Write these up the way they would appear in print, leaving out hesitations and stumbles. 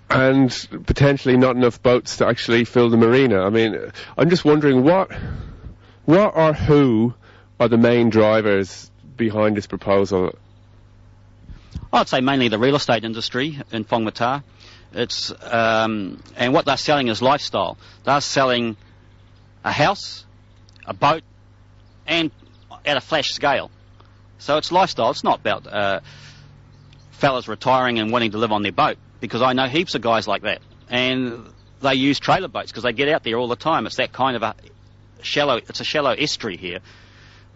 and potentially not enough boats to actually fill the marina. I mean, I'm just wondering what or who are the main drivers behind this proposal? I'd say mainly the real estate industry in Whangamata. It's and what they're selling is lifestyle. They're selling a house, a boat, and at a flash scale. So it's lifestyle. It's not about fellas retiring and wanting to live on their boat, because I know heaps of guys like that, and they use trailer boats because they get out there all the time. It's that kind of a shallow estuary here.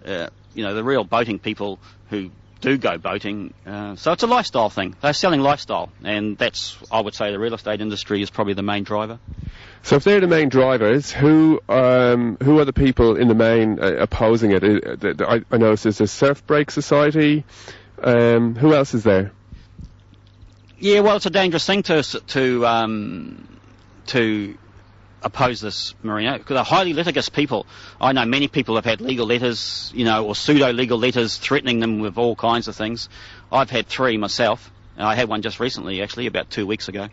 The real boating people who do go boating. So it's a lifestyle thing. They're selling lifestyle, and that's, I would say, the real estate industry is probably the main driver. So if they're the main drivers, who are the people in the main opposing it? I noticed there's a surf break society. Who else is there? Yeah, well, it's a dangerous thing to oppose this marina, because they're highly litigious people. I know many people have had legal letters, or pseudo-legal letters threatening them with all kinds of things. I've had 3 myself. I had one just recently, actually, about 2 weeks ago.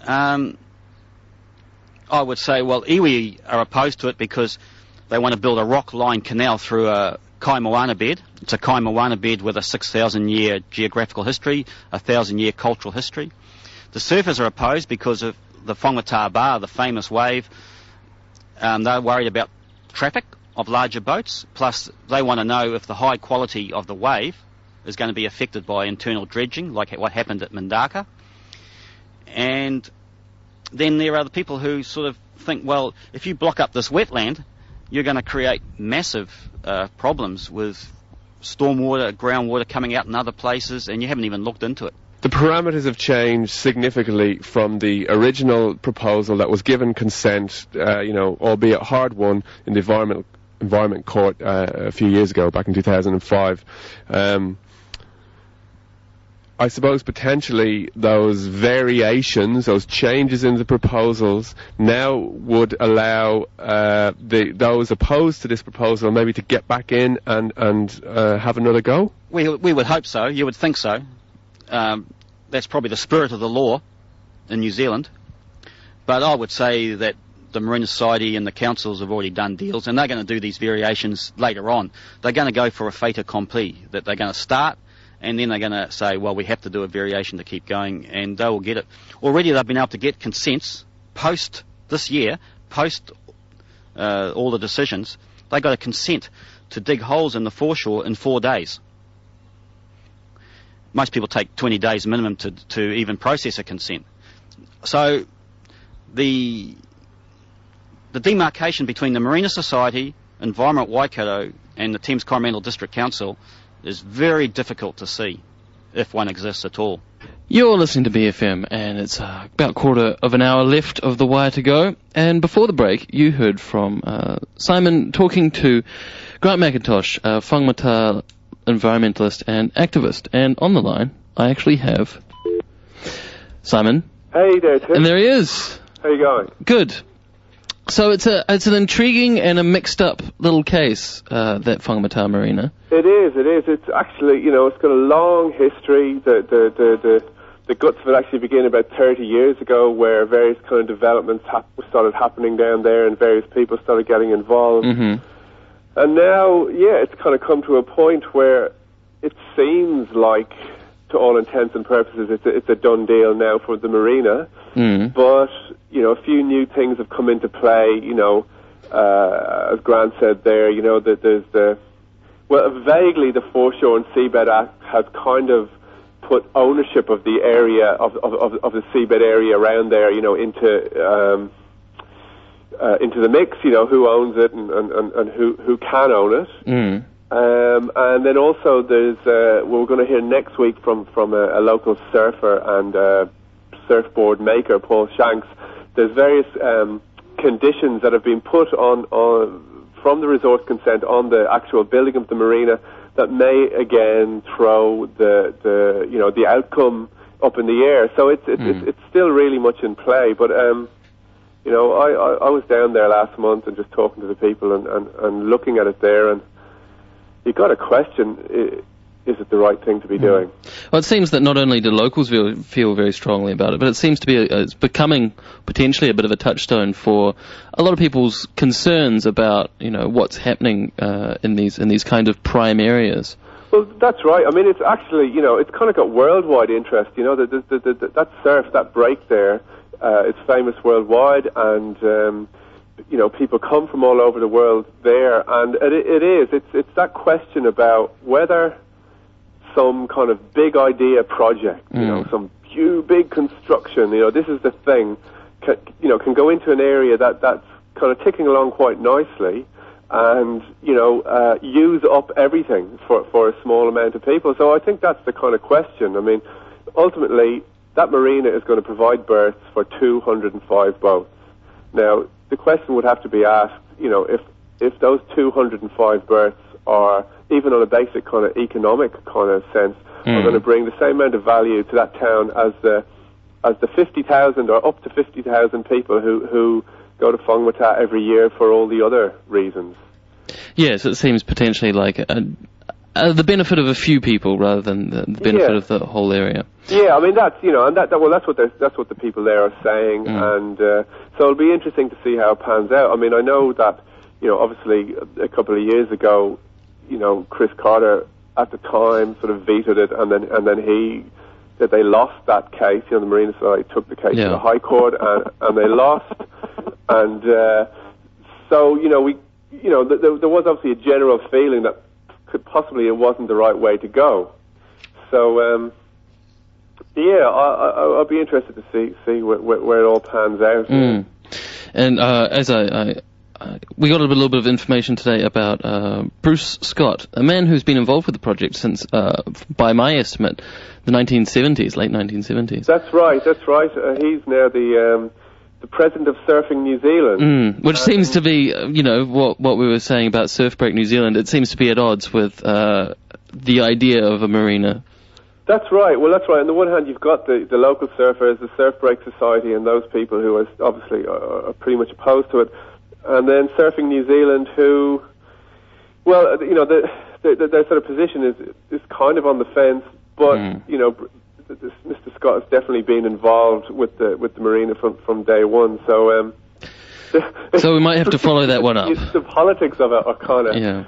I would say, well, iwi are opposed to it because they want to build a rock-lined canal through a Kaimoana bed. It's a Kaimoana bed with a 6,000-year geographical history, a 1,000-year cultural history. The surfers are opposed because of the Whangamata bar, the famous wave. They're worried about traffic of larger boats, plus they want to know if the high quality of the wave is going to be affected by internal dredging, like what happened at Mandaka. And then there are the people who sort of think, well, if you block up this wetland, you're going to create massive problems with stormwater, groundwater coming out in other places, and you haven't even looked into it. The parameters have changed significantly from the original proposal that was given consent, albeit hard won, in the Environment Court a few years ago, back in 2005. I suppose potentially those variations, those changes in the proposals now would allow those opposed to this proposal maybe to get back in and have another go? We would hope so. You would think so. That's probably the spirit of the law in New Zealand. But I would say that the Marina Society and the councils have already done deals, and they're going to do these variations later on. They're going to go for a fait accompli, that they're going to start, and then they're going to say, well, we have to do a variation to keep going, and they will get it. Already they've been able to get consents post this year, post all the decisions. They got a consent to dig holes in the foreshore in 4 days. Most people take 20 days minimum to even process a consent. So the demarcation between the Marina Society, Environment Waikato, and the Thames Coromandel District Council is very difficult to see, if one exists at all. You're listening to BFM, and it's about quarter of an hour left of the wire to go. And before the break, you heard from Simon talking to Grant McIntosh, Whangamata environmentalist and activist. And on the line, I actually have Simon. Hey there, Tim. And there he is. How you going? Good. So it's an intriguing and a mixed up little case, that Whangamata Marina. It is. It's actually, it's got a long history. The guts of it actually began about 30 years ago, where various kind of developments started happening down there, and various people started getting involved. Mm-hmm. And now, it's kind of come to a point where it seems like, to all intents and purposes, it's a done deal now for the marina. Mm. But, a few new things have come into play, as Grant said there, that there's vaguely the Foreshore and Seabed Act has kind of put ownership of the area, of the seabed area around there, into the mix, who owns it and who can own it. Mm. And then also there's, we're going to hear next week from a local surfer and surfboard maker, Paul Shanks. There's various conditions that have been put on from the resource consent on the actual building of the marina that may again throw the outcome up in the air. So it's still really much in play, but I was down there last month and just talking to the people and looking at it there, and you got to question, it the right thing to be doing? Well, it seems that not only do locals feel very strongly about it, but it seems to be it's becoming potentially a bit of a touchstone for a lot of people's concerns about what's happening in these kind of prime areas. Well, that's right. I mean, it's actually it's kind of got worldwide interest. That surf, that break there, it's famous worldwide, and people come from all over the world there, and it's that question about whether some kind of big idea project, some huge big construction, this is the thing, can go into an area that's kind of ticking along quite nicely, and use up everything for a small amount of people. So I think that's the kind of question. I mean, ultimately, that marina is going to provide berths for 205 boats. Now, the question would have to be asked, if those 205 berths are, even on a basic kind of economic kind of sense, are going to bring the same amount of value to that town as the 50,000 or up to 50,000 people who go to Whangamata every year for all the other reasons. Yes, it seems potentially like the benefit of a few people rather than the benefit of the whole area. Yeah, I mean that's that's what the people there are saying, and so it'll be interesting to see how it pans out. I mean, I know that obviously a couple of years ago, Chris Carter at the time sort of vetoed it, and then they lost that case. The Marina Society took the case to the High Court, and they lost, and so there was obviously a general feeling that possibly it wasn't the right way to go. So I'll be interested to see where it all pans out. And as we got a little bit of information today about Bruce Scott, a man who's been involved with the project since, by my estimate, the 1970s, late 1970s. That's right. He's now the president of Surfing New Zealand. Which seems to be, what we were saying about Surf Break New Zealand, it seems to be at odds with the idea of a marina. That's right. Well, that's right. On the one hand, you've got the local surfers, the Surf Break Society, and those people who are obviously are pretty much opposed to it. And then Surfing New Zealand, who, well, their sort of position is kind of on the fence, but Mr. Scott has definitely been involved with the marina from day one. So so we might have to follow that one up. The politics of it are kind of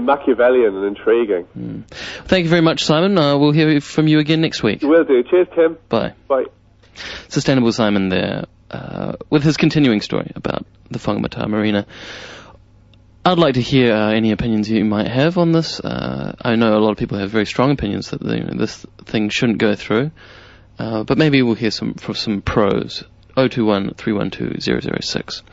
Machiavellian and intriguing. Thank you very much, Simon. We'll hear from you again next week. Will do. Cheers, Tim. Bye. Bye. Sustainable Simon there, with his continuing story about the Whangamata Marina. I'd like to hear any opinions you might have on this. I know a lot of people have very strong opinions that this thing shouldn't go through, but maybe we'll hear some pros. 021 312 006.